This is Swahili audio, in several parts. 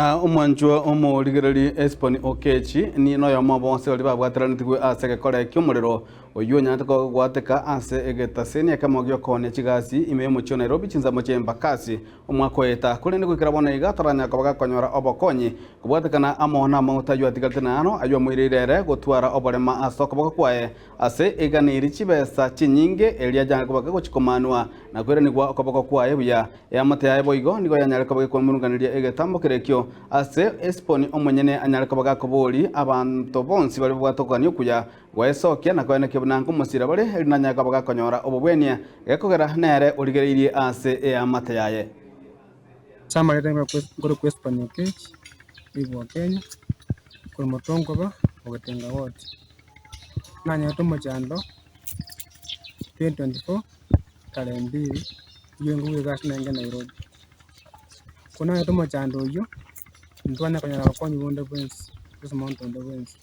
Omwanjwa omorigereri Espen Okechi ni noyo mabonse oli babwatiranitwe ase gekore ky'omorero oyo nyate gwateka ase egetaseni ekemogio kone chigasi ime mochio Nairobi chinzamo chembakasi omwako eta kuri ni gwikira bona iga taranya kabaga konyora obokonyi kubwatekana amona amautajwa tigatina ano aywa mwirire gutwara oborema asoko boko kwae ase eganiri chibesa chinyinge elia jana kubaga gochikomanwa na kwere nigwa okoboko kwae buya yamate yae boigo nigo yanyare kabaga kwamurunganiria egetambo kirekyo ase Espen omwenyene anyare kabaga kobori abantu bonsi bali bwatokani okuya gwesokia na kwene kibunango musira bali elinanya kabaga konyora obobwenia gekogera nere origereirie ase amate yaye chama letenga ngoro Espen Okechi ibwa Kenya kwa motongo ba ogetenga wote nanya tomo chando 2024 tarehe 2 hiyo nguvu gasi naingia Nairobi kuna tomo chando hiyo ntwana kanyara bakonyi bonde bwensi kusumonto bonde bwensi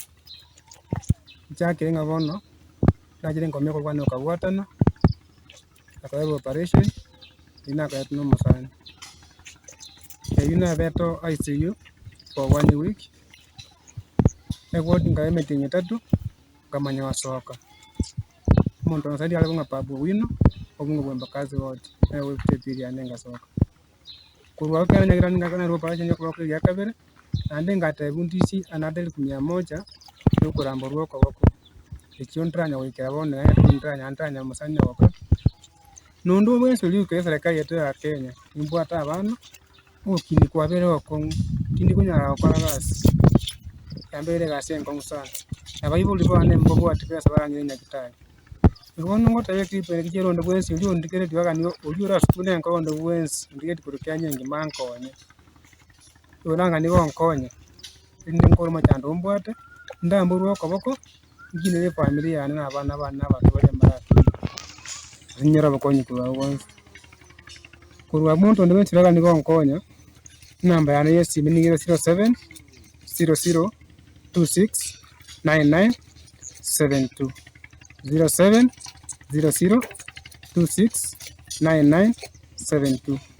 chake nga bono najire ngomye ko kwana ukagwatana akaba operation ina ka tuno masani yuna beto ICU for 1 week egwoti ngaye metinye tatu kamanya wasoka muntu anasaidia ale bunga pabu wino obunga bwemba kazi wote ewe kutepiri anenga soka kurwa kana nyagira ninga kana ro para chenye kwa ya kabere ande ngate bundisi anadeli 100 yo kurambo rwoko boko ekiontranya wikira bone ya ntanya musanya wako nundu bwenso liuke serikali yetu ya Kenya imbwata abana okini kwa bere okon tindi kunyara kwa gasi yambere gasi enkon sana abayibo libo ane mbogo atipesa baranye nyakitali ngono ngota yekipe kigero ndo bwensi ulio ndikere diwagani ulio rasukune enko ndo bwensi ndiketi kurukyanye ngimankonye uranga ni gonkonye indi nkoro machando mbwate ndamburu okoboko ngine le familia ane abana abantu bale maraki zinyera bakonyi kuba bwensi kurwa muntu ndo bwensi bagani gonkonya namba yana yesi mini 07 00 26 99 72 07 00 26 99 72